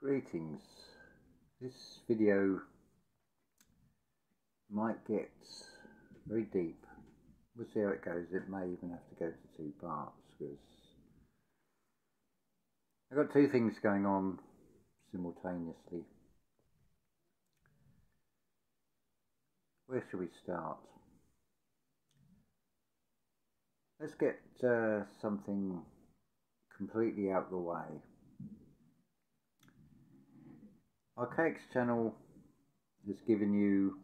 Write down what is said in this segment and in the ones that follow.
Greetings. This video might get very deep. We'll see how it goes. It may even have to go to two parts because I've got two things going on simultaneously. Where should we start? Let's get something completely out of the way. Archaic's channel has given you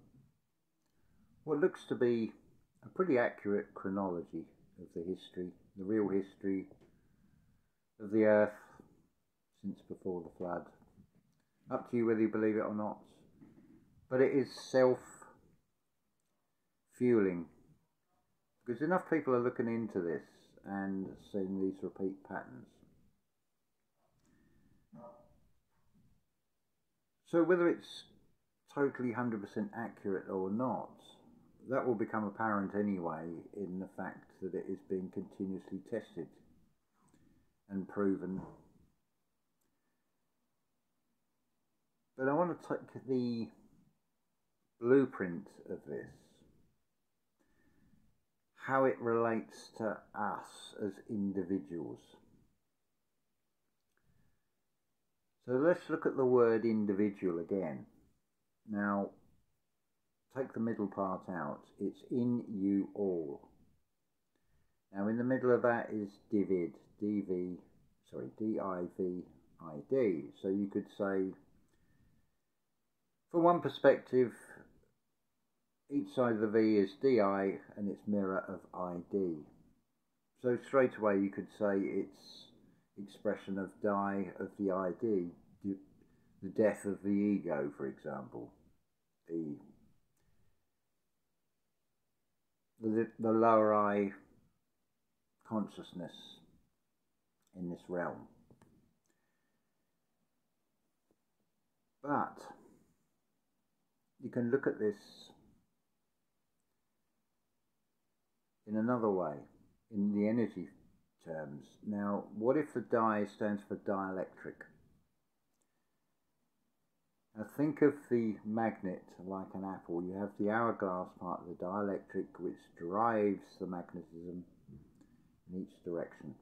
what looks to be a pretty accurate chronology of the history, the real history of the earth since before the flood. Up to you whether you believe it or not, but it is self-fueling because enough people are looking into this and seeing these repeat patterns. So whether it's totally 100% accurate or not, that will become apparent anyway in the fact that it is being continuously tested and proven. But I want to take the blueprint of this, how it relates to us as individuals. So let's look at the word individual again. Now, take the middle part out. It's in you all. Now, in the middle of that is divid, D-I-V-I-D. So you could say, from one perspective, each side of the V is DI and its mirror of ID. So straight away you could say it's expression of die of the ID, the death of the ego, for example, the lower I consciousness in this realm. But you can look at this in another way, in the energy terms. Now, what if the di stands for dielectric? Now think of the magnet like an apple. You have the hourglass part of the dielectric which drives the magnetism in each direction.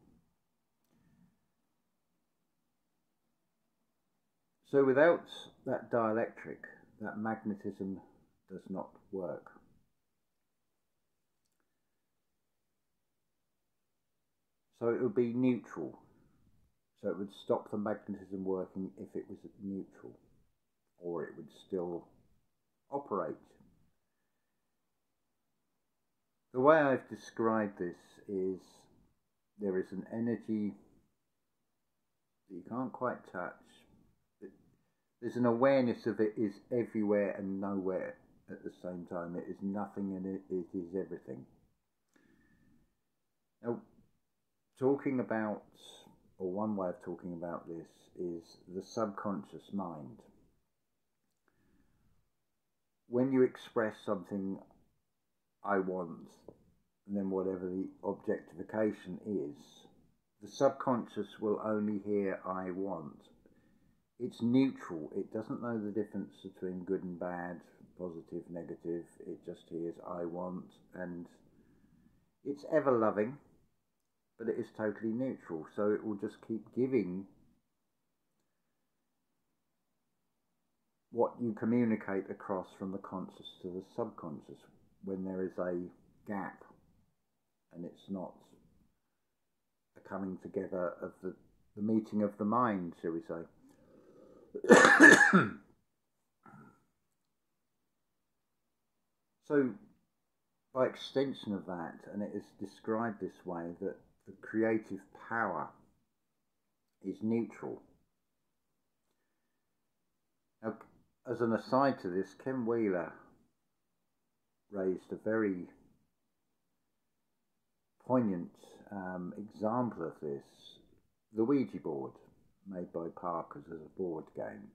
So without that dielectric, that magnetism does not work. So it would be neutral. So it would stop the magnetism working if it was neutral, or it would still operate. The way I've described this is there is an energy that you can't quite touch. There's an awareness of it is everywhere and nowhere at the same time. It is nothing and it is everything. Now, talking about, or one way of talking about this is the subconscious mind. When you express something, I want, and then whatever the objectification is, the subconscious will only hear I want. It's neutral. It doesn't know the difference between good and bad, positive, negative. It just hears I want, and it's ever loving, but it is totally neutral. So it will just keep giving what you communicate across from the conscious to the subconscious when there is a gap and it's not a coming together of the meeting of the mind, shall we say. So by extension of that, and it is described this way, that the creative power is neutral. Now, as an aside to this, Ken Wheeler raised a very poignant example of this, the Ouija board made by Parker's as a board game.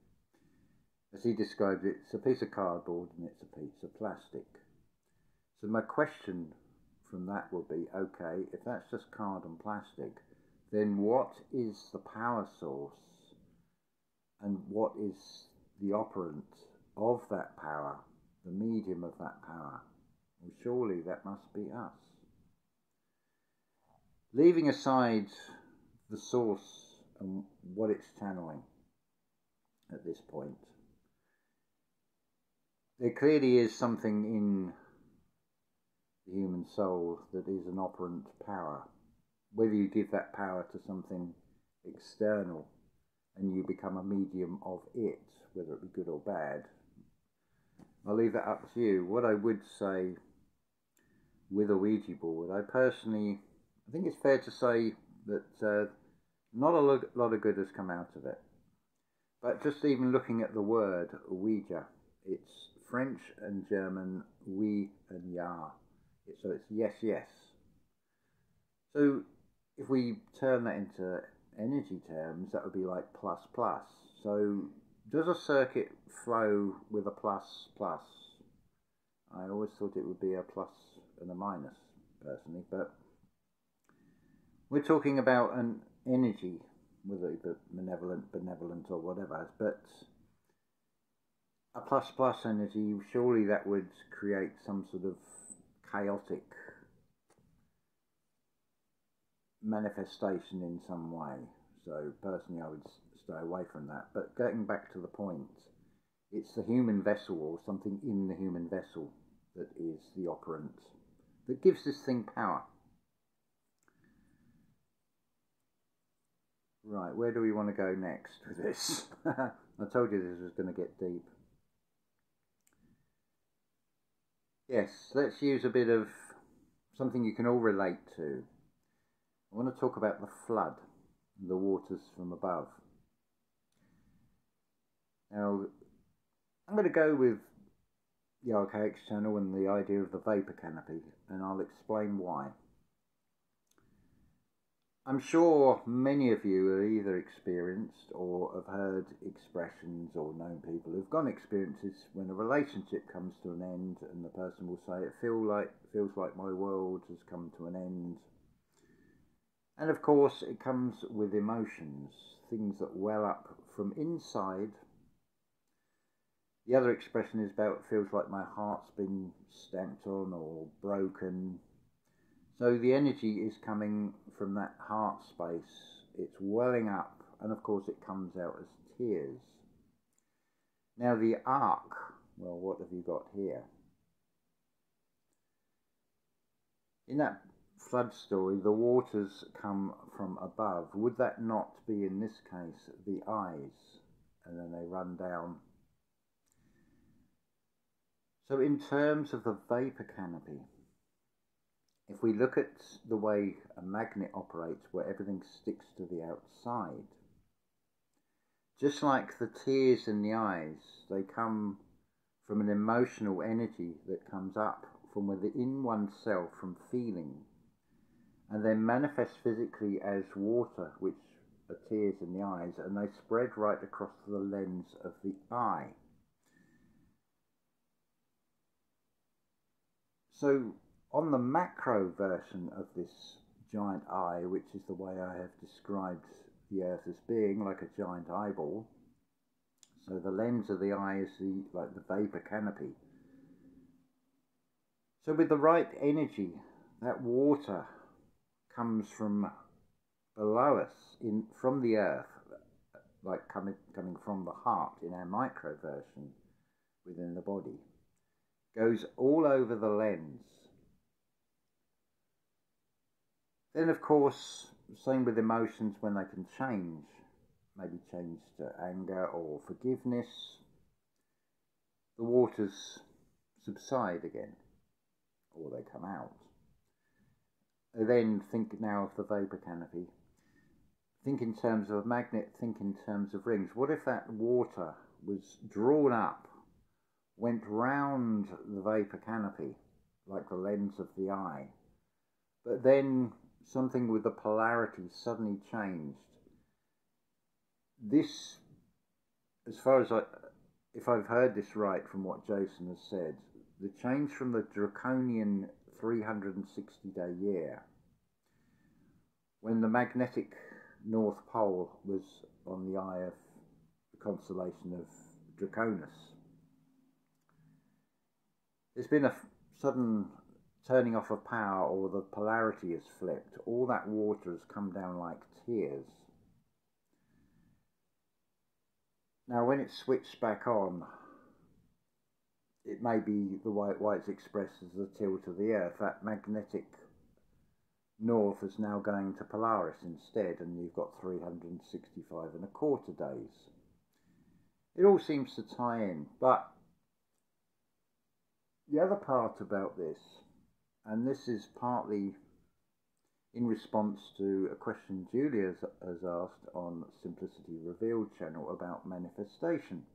As he described it, it's a piece of cardboard and it's a piece of plastic. So my question from that will be, okay, if that's just card and plastic, then what is the power source And what is the operant of that power, the medium of that power? Well, surely that must be us. Leaving aside the source and what it's channeling at this point, there clearly is something in the human soul that is an operant power. Whether you give that power to something external and you become a medium of it, whether it be good or bad, I'll leave that up to you. What I would say with a Ouija board, I think it's fair to say that not a lot of good has come out of it. But just even looking at the word Ouija, it's French and German, oui and ja. So it's yes, yes. So if we turn that into energy terms, that would be like plus plus. So does a circuit flow with a plus plus? I always thought it would be a plus and a minus, personally, but we're talking about an energy, whether it be benevolent or whatever, but a plus plus energy, surely that would create some sort of chaotic manifestation in some way. So personally I would stay away from that. But getting back to the point, it's the human vessel or something in the human vessel that is the operant, that gives this thing power. Right, where do we want to go next with this? I told you this was going to get deep. Yes, let's use a bit of something you can all relate to. I want to talk about the flood, the waters from above. Now, I'm going to go with the archaic channel and the idea of the vapor canopy, and I'll explain why. I'm sure many of you have either experienced or have heard expressions or known people who've gone experiences when a relationship comes to an end and the person will say, it feels like my world has come to an end. And of course it comes with emotions, things that well up from inside. The other expression is about it feels like my heart's been stamped on or broken. So the energy is coming from that heart space, it's welling up, and of course it comes out as tears. Now the ark, well, what have you got here? In that flood story, the waters come from above. Would that not be, in this case, the eyes? And then they run down. So in terms of the vapor canopy, if we look at the way a magnet operates, where everything sticks to the outside, just like the tears in the eyes, they come from an emotional energy that comes up from within oneself, from feeling, and then manifest physically as water, which are tears in the eyes, and they spread right across the lens of the eye. So on the macro version of this giant eye, which is the way I have described the Earth as being, like a giant eyeball, so the lens of the eye is like the vapor canopy. So with the right energy, that water comes from below us, from the Earth, like coming from the heart in our micro version within the body, goes all over the lens. Then of course, same with emotions, when they can change, maybe change to anger or forgiveness, the waters subside again, or they come out. Then think now of the vapor canopy. Think in terms of a magnet, think in terms of rings. What if that water was drawn up, went round the vapor canopy, like the lens of the eye, but then something with the polarity suddenly changed? This, as far as if I've heard this right from what Jason has said, the change from the draconian 360-day year, when the magnetic North Pole was on the eye of the constellation of Draconis. There's been a sudden turning off of power, or the polarity has flipped. All that water has come down like tears. Now when it's switched back on, it may be the way it's expressed as the tilt of the Earth. That magnetic north is now going to Polaris instead, and you've got 365 1/4 days. It all seems to tie in, but the other part about this, and this is partly in response to a question Julia has asked on Simplicity Revealed channel about manifestation.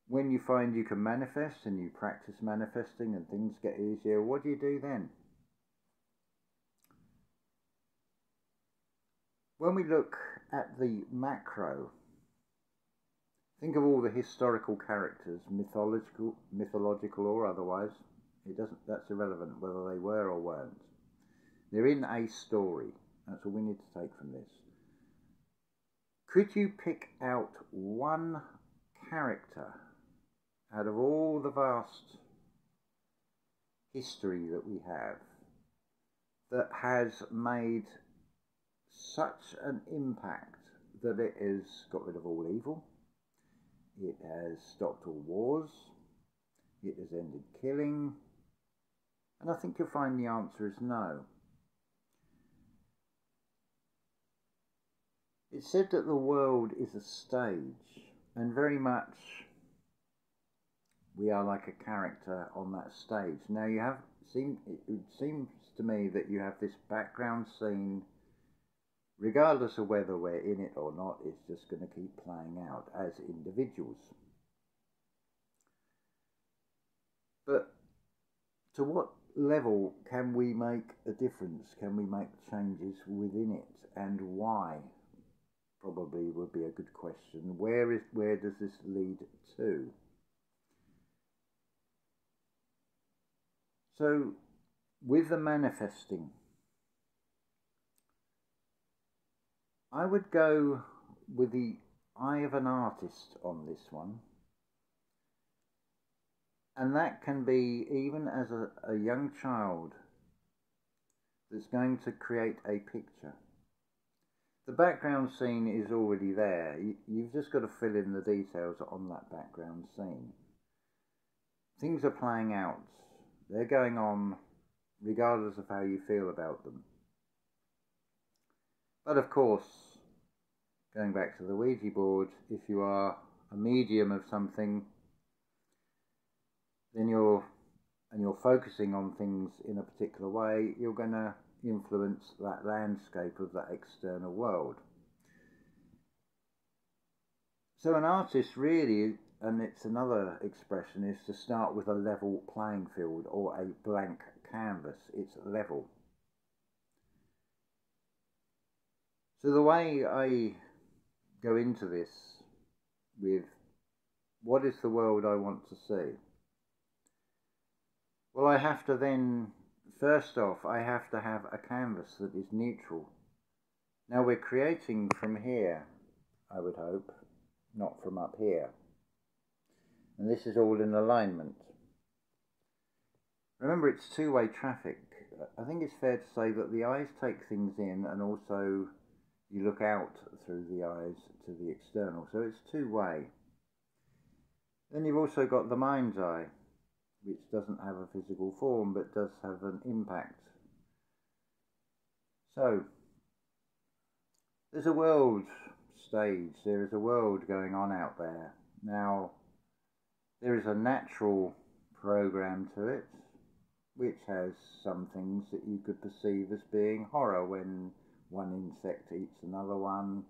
When you find you can manifest and you practice manifesting and things get easier, what do you do then? When we look at the macro, think of all the historical characters, mythological or otherwise. That's irrelevant whether they were or weren't. They're in a story. That's all we need to take from this. Could you pick out one character out of all the vast history that we have that has made such an impact that it has got rid of all evil, it has stopped all wars, it has ended killing? And I think you'll find the answer is no. It's said that the world is a stage, and very much we are like a character on that stage. Now it seems to me that you have this background scene, regardless of whether we're in it or not, it's just going to keep playing out as individuals. But to what level can we make a difference? Can we make changes within it, and why? Probably would be a good question. Where does this lead to? So with the manifesting, I would go with the eye of an artist on this one. And that can be even as a young child that's going to create a picture. The background scene is already there. You've just got to fill in the details on that background scene. Things are playing out. They're going on regardless of how you feel about them. But of course, going back to the Ouija board, if you are a medium of something, then you're focusing on things in a particular way, you're going to influence that landscape of that external world. So an artist really, and it's another expression, is to start with a level playing field or a blank canvas. It's level. So the way I go into this with what is the world I want to see? Well, I have to then, first off, I have to have a canvas that is neutral. Now we're creating from here, I would hope, not from up here. And this is all in alignment. Remember, it's two-way traffic. I think it's fair to say that the eyes take things in, and also you look out through the eyes to the external. So it's two-way. Then you've also got the mind's eye, which doesn't have a physical form but does have an impact. So there's a world stage, there is a world going on out there. Now there is a natural program to it, which has some things that you could perceive as being horror, when one insect eats another one,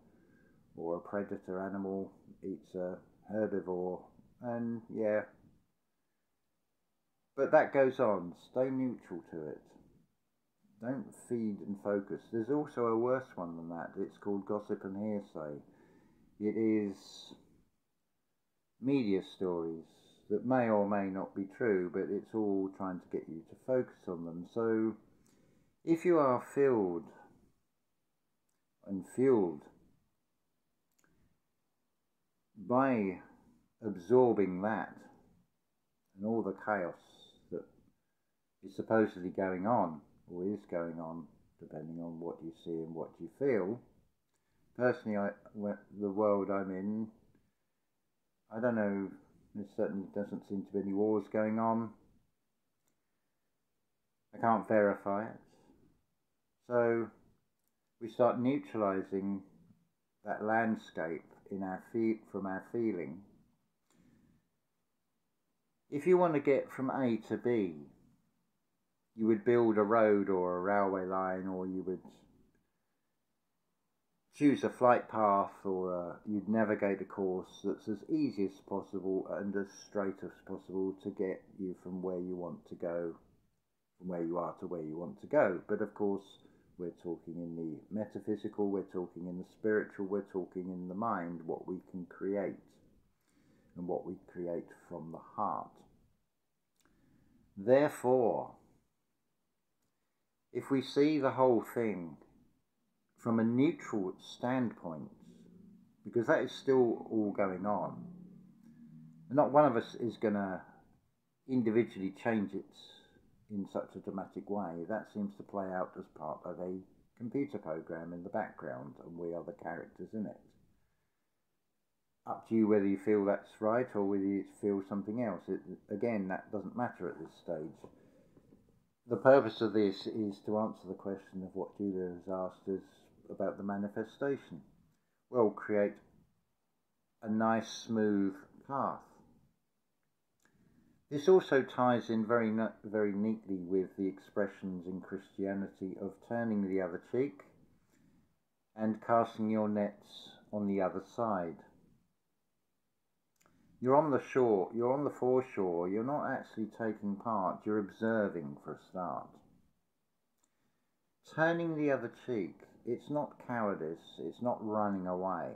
or a predator animal eats a herbivore, and yeah. But that goes on. Stay neutral to it. Don't feed and focus. There's also a worse one than that. It's called gossip and hearsay. It is media stories that may or may not be true, but it's all trying to get you to focus on them. So if you are filled and fueled by absorbing that and all the chaos that is supposedly going on, or is going on, depending on what you see and what you feel. Personally, the world I'm in, I don't know, there certainly doesn't seem to be any wars going on. I can't verify it. So we start neutralizing that landscape in from our feeling. If you want to get from A to B, you would build a road or a railway line, or you would choose a flight path, or you'd navigate a course that's as easy as possible and as straight as possible to get you from where you want to go, from where you are to where you want to go. But of course, we're talking in the metaphysical, we're talking in the spiritual, we're talking in the mind, what we can create and what we create from the heart. Therefore, if we see the whole thing from a neutral standpoint, because that is still all going on, and not one of us is going to individually change it in such a dramatic way. That seems to play out as part of a computer program in the background, and we are the characters in it. Up to you whether you feel that's right or whether you feel something else. Again, that doesn't matter at this stage. The purpose of this is to answer the question of what Julia has asked us about the manifestation. Well, create a nice, smooth path. This also ties in very neatly with the expressions in Christianity of turning the other cheek and casting your nets on the other side. You're on the shore, you're on the foreshore, you're not actually taking part, you're observing for a start. Turning the other cheek, it's not cowardice, it's not running away.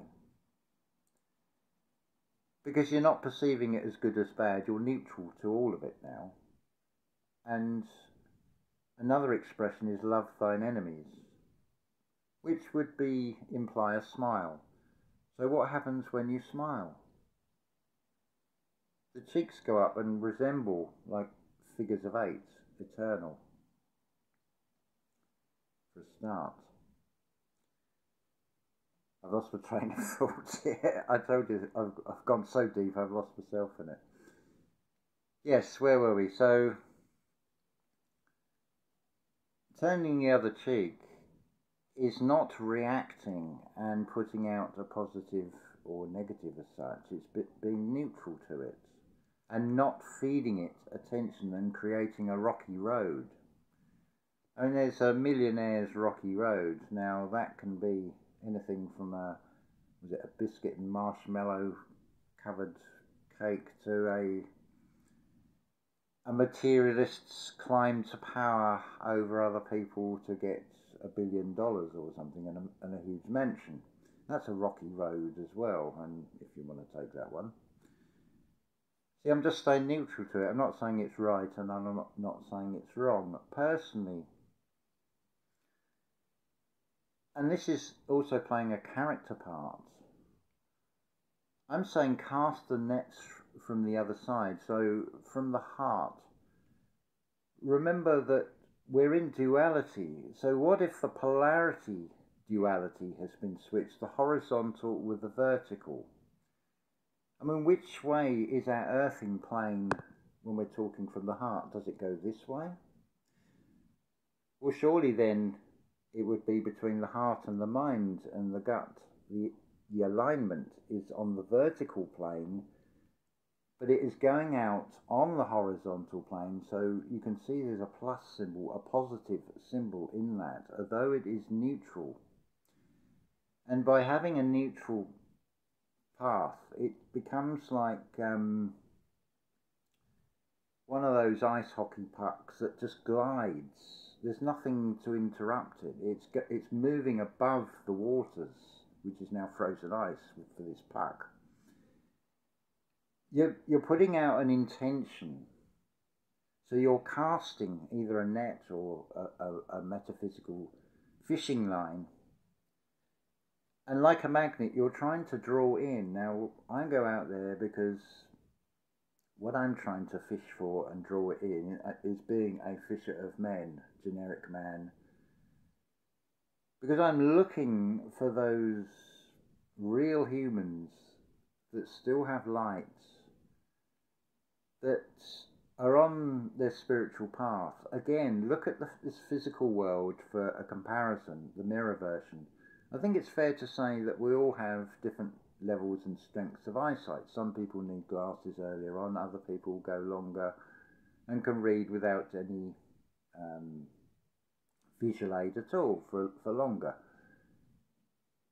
Because you're not perceiving it as good as bad, you're neutral to all of it now. And another expression is love thine enemies, which would imply a smile. So what happens when you smile? The cheeks go up and resemble like figures of 8, eternal, for a start. I've lost my train of thought here. I told you I've gone so deep I've lost myself in it. Yes, where were we? So, turning the other cheek is not reacting and putting out a positive or negative as such. It's being neutral to it and not feeding it attention and creating a rocky road. I mean, there's a millionaire's rocky road. Now, that can be anything from a biscuit and marshmallow covered cake to a materialist's climb to power over other people to get $1 billion or something and a huge mansion. That's a rocky road as well, and if you want to take that one. See, I'm just staying neutral to it. I'm not saying it's right and I'm not saying it's wrong. Personally, and this is also playing a character part, I'm saying cast the nets from the other side, so from the heart. Remember that we're in duality, so what if the polarity duality has been switched, the horizontal with the vertical? I mean, which way is our earthing plane when we're talking from the heart? Does it go this way? Well, surely then it would be between the heart and the mind and the gut. The alignment is on the vertical plane, but it is going out on the horizontal plane, so you can see there's a plus symbol, a positive symbol in that, although it is neutral. And by having a neutral path, it becomes like one of those ice hockey pucks that just glides. There's nothing to interrupt it. It's moving above the waters, which is now frozen ice for this puck. You're putting out an intention. So you're casting either a net or a metaphysical fishing line. And like a magnet, you're trying to draw in. Now, I go out there because what I'm trying to fish for and draw it in is being a fisher of men, generic man. Because I'm looking for those real humans that still have lights, that are on their spiritual path. Again, look at this physical world for a comparison, the mirror version. I think it's fair to say that we all have different levels and strengths of eyesight. Some people need glasses earlier on, other people go longer and can read without any visual aid at all for longer.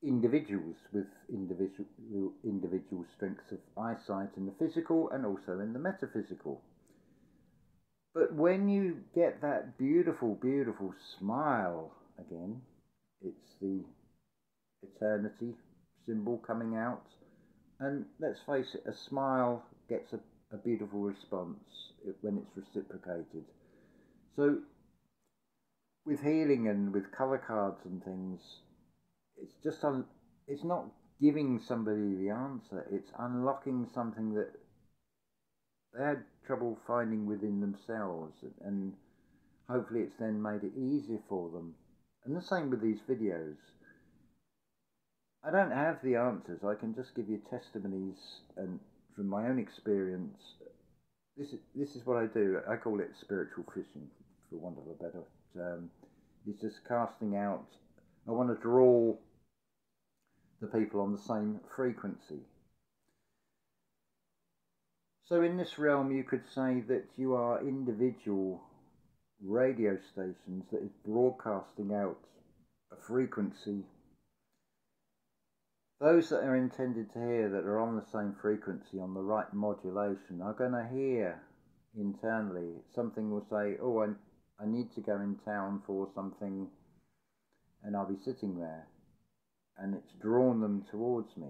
Individuals with individual strengths of eyesight in the physical and also in the metaphysical. But when you get that beautiful, beautiful smile again, it's the eternity symbol coming out. And let's face it, a smile gets a beautiful response when it's reciprocated. So with healing and with colour cards and things, it's just it's not giving somebody the answer, it's unlocking something that they had trouble finding within themselves, and hopefully it's then made it easier for them. And the same with these videos. I don't have the answers, I can just give you testimonies and from my own experience. This is what I do. I call it spiritual fishing, for want of a better term. It's just casting out. I want to draw the people on the same frequency. So in this realm, you could say that you are individual radio stations that is broadcasting out a frequency. Those that are intended to hear, that are on the same frequency, on the right modulation, are going to hear internally. Something will say, oh, I need to go in town for something, and I'll be sitting there. And it's drawn them towards me.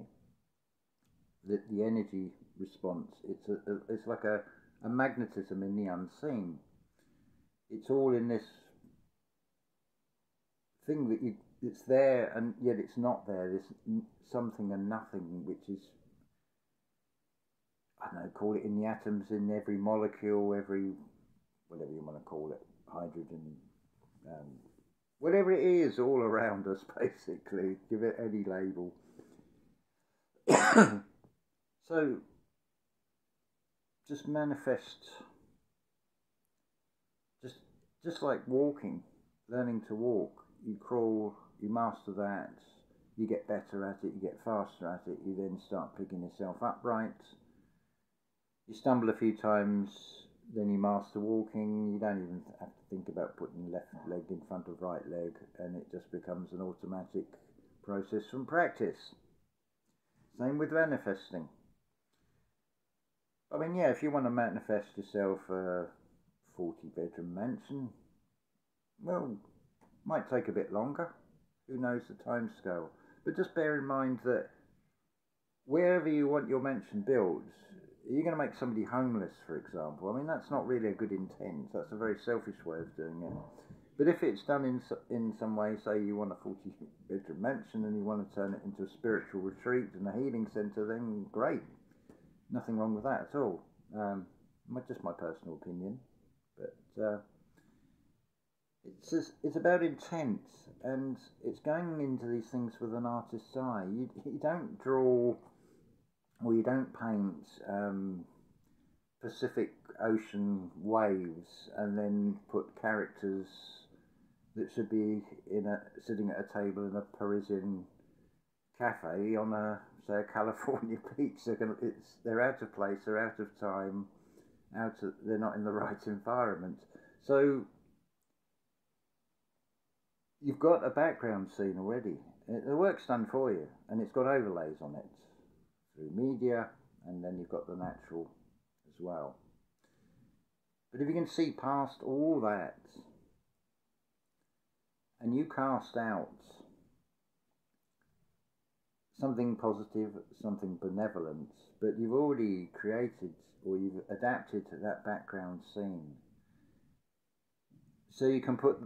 The energy response, it's like a magnetism in the unseen. It's all in this thing that it's there and yet it's not there, this something and nothing, which is, I don't know, call it in the atoms, in every molecule, every, whatever you want to call it, hydrogen, whatever it is all around us, basically, give it any label. So just manifest, just like walking, learning to walk. You crawl, you master that, you get better at it, you get faster at it, you then start picking yourself upright. You stumble a few times, then you master walking. You don't even have to think about putting left leg in front of right leg, and it just becomes an automatic process from practice. Same with manifesting. I mean, yeah, if you want to manifest yourself a 40-bedroom mansion, well, might take a bit longer. Who knows the time scale? But just bear in mind that wherever you want your mansion built, you're going to make somebody homeless, for example. I mean, that's not really a good intent. That's a very selfish way of doing it. But if it's done in some way, say you want a 40-bedroom mansion and you want to turn it into a spiritual retreat and a healing centre, then great. Nothing wrong with that at all. Just my personal opinion. But it's about intent, and it's going into these things with an artist's eye. You don't draw, or you don't paint Pacific Ocean waves and then put characters that should be sitting at a table in a Parisian cafe on a, say, a California beach. They're out of place, they're out of time, they're not in the right environment. So you've got a background scene already. The work's done for you, and it's got overlays on it through media, and then you've got the natural as well. But if you can see past all that, and you cast out something positive, something benevolent, but you've already created, or you've adapted to that background scene, so you can put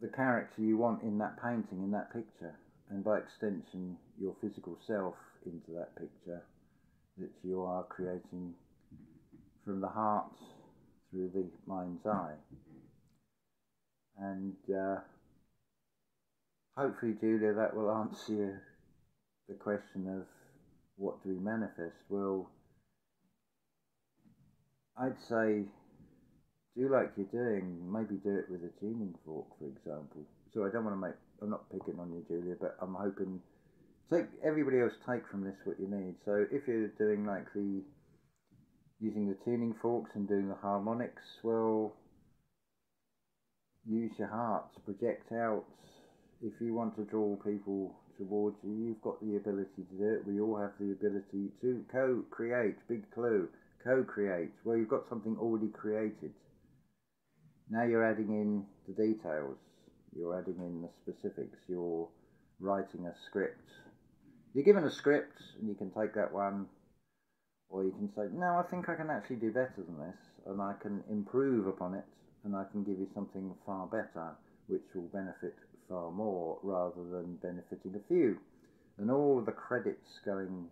the character you want in that painting, in that picture, and by extension your physical self into that picture that you are creating from the heart through the mind's eye. And hopefully, Julia, that will answer you the question of what do we manifest. Well, I'd say do like you're doing, maybe do it with a tuning fork, for example. So I don't want to make, I'm not picking on you, Julia, but I'm hoping, everybody else take from this what you need. So if you're doing like using the tuning forks and doing the harmonics, well, use your heart to project out. If you want to draw people towards you, you've got the ability to do it. We all have the ability to co-create. Big clue, co-create. Well, you've got something already created. Now you're adding in the details. You're adding in the specifics. You're writing a script. You're given a script, and you can take that one, or you can say, no, I think I can actually do better than this, and I can improve upon it, and I can give you something far better, which will benefit far more, rather than benefiting a few. And all the credits going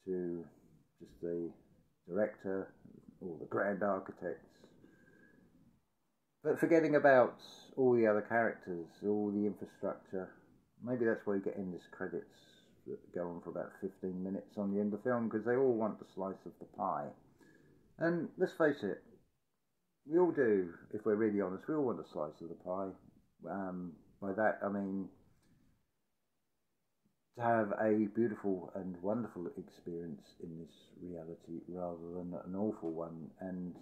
to just the director or the grand architects, but forgetting about all the other characters, all the infrastructure. Maybe that's why you get endless credits that go on for about 15 minutes on the end of the film, because they all want the slice of the pie. And let's face it, we all do, if we're really honest, we all want a slice of the pie. By that I mean to have a beautiful and wonderful experience in this reality rather than an awful one, and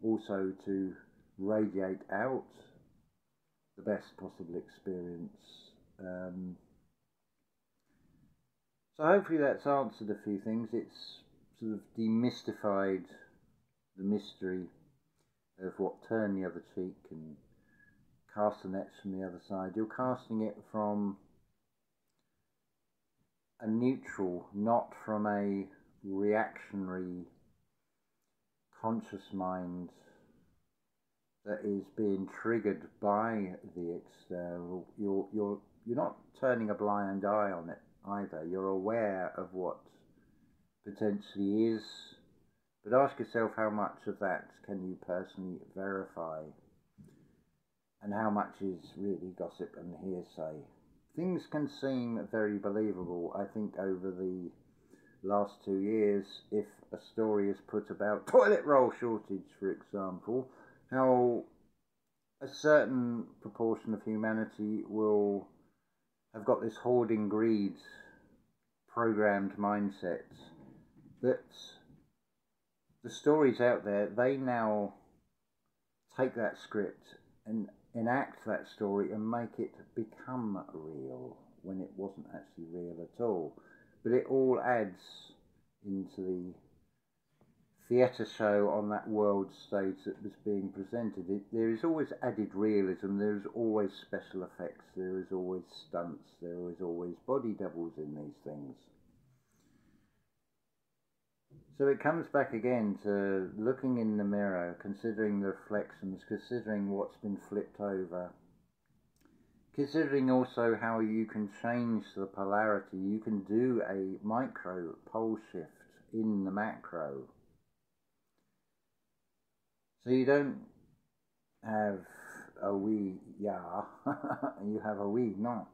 also to radiate out the best possible experience. So hopefully that's answered a few things. It's sort of demystified the mystery of what turn the other cheek and cast the nets from the other side. You're casting it from a neutral, not from a reactionary conscious mind that is being triggered by the external. You're not turning a blind eye on it either. You're aware of what potentially is, but ask yourself how much of that can you personally verify, and how much is really gossip and hearsay. Things can seem very believable. I think over the last 2 years, if a story is put about toilet roll shortage, for example, how a certain proportion of humanity will have got this hoarding greed programmed mindset, that the stories out there, they now take that script and enact that story and make it become real when it wasn't actually real at all. But it all adds into the theatre show on that world stage that was being presented. There is always added realism, there is always special effects, there is always stunts, there is always body doubles in these things. So it comes back again to looking in the mirror, considering the reflections, considering what's been flipped over, considering also how you can change the polarity. You can do a micro pole shift in the macro. So you don't have a oui, yeah, you have a oui, non.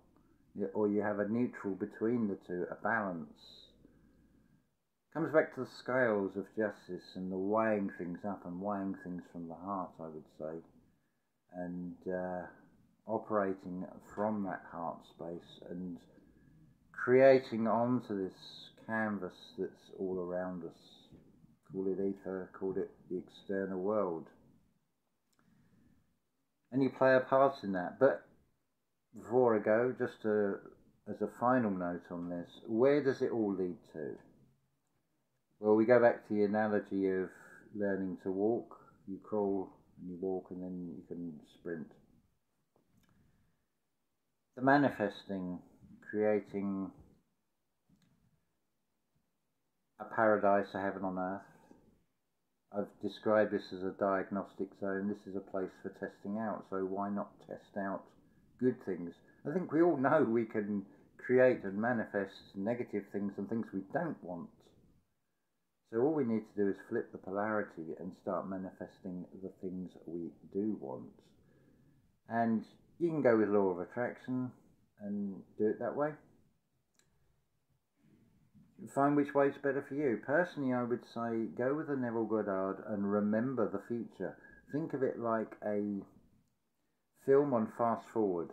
Or you have a neutral between the two, a balance. Comes back to the scales of justice and the weighing things up and weighing things from the heart, I would say. And operating from that heart space and creating onto this canvas that's all around us. Call it ether, call it the external world. And you play a part in that. But before I go, just as a final note on this, where does it all lead to? Well, we go back to the analogy of learning to walk. You crawl and you walk and then you can sprint. The manifesting, creating a paradise, a heaven on earth. I've described this as a diagnostic zone. This is a place for testing out, so why not test out good things? I think we all know we can create and manifest negative things and things we don't want. So all we need to do is flip the polarity and start manifesting the things we do want. And you can go with law of attraction and do it that way. Find which way is better for you. Personally, I would say go with the Neville Goddard and remember the future. Think of it like a film on fast forward.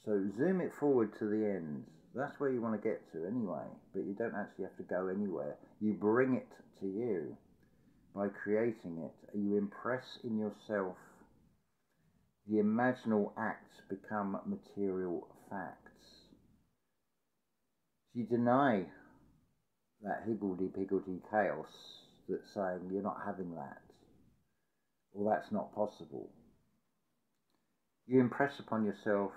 So zoom it forward to the end. That's where you want to get to anyway, but you don't actually have to go anywhere. You bring it to you by creating it. You impress in yourself. The imaginal acts become material facts. You deny that higgledy-piggledy chaos that's saying you're not having that, or that's not possible. You impress upon yourself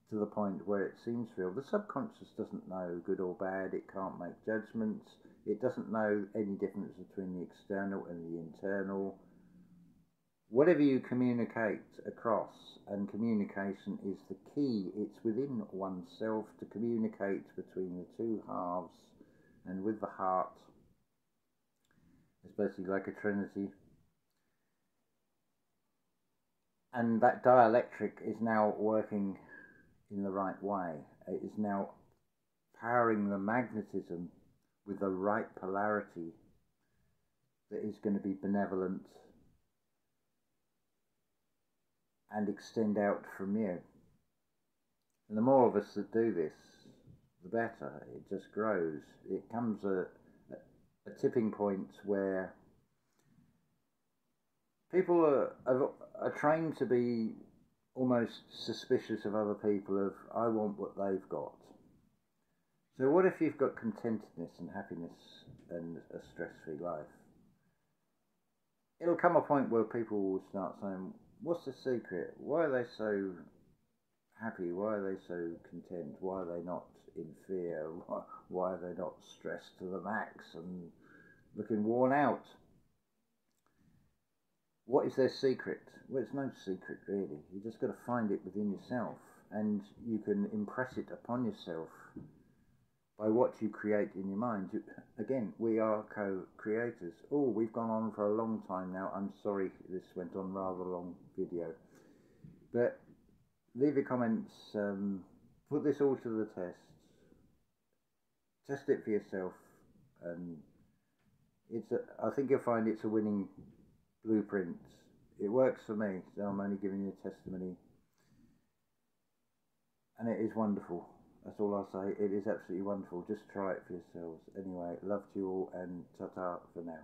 to the point where it seems real. The subconscious doesn't know good or bad, it can't make judgments, it doesn't know any difference between the external and the internal. Whatever you communicate across, and communication is the key, it's within oneself to communicate between the two halves, and with the heart, it's basically like a trinity. And that dielectric is now working in the right way. It is now powering the magnetism with the right polarity that is going to be benevolent and extend out from you. And the more of us that do this, the better. It just grows. It comes a tipping point where people are trained to be almost suspicious of other people, of I want what they've got. So what if you've got contentedness and happiness and a stress-free life? It'll come a point where people will start saying, what's the secret? Why are they so happy? Why are they so content? Why are they not in fear? Why are they not stressed to the max and looking worn out? What is their secret? Well, it's no secret really. You just got to find it within yourself, and you can impress it upon yourself by what you create in your mind. Again, we are co-creators. Oh, we've gone on for a long time now. I'm sorry this went on rather long video. But leave your comments. Put this all to the test. Test it for yourself. And I think you'll find it's a winning blueprint. It works for me, so I'm only giving you a testimony. And it is wonderful. That's all I'll say. It is absolutely wonderful. Just try it for yourselves. Anyway, love to you all, and ta-ta for now.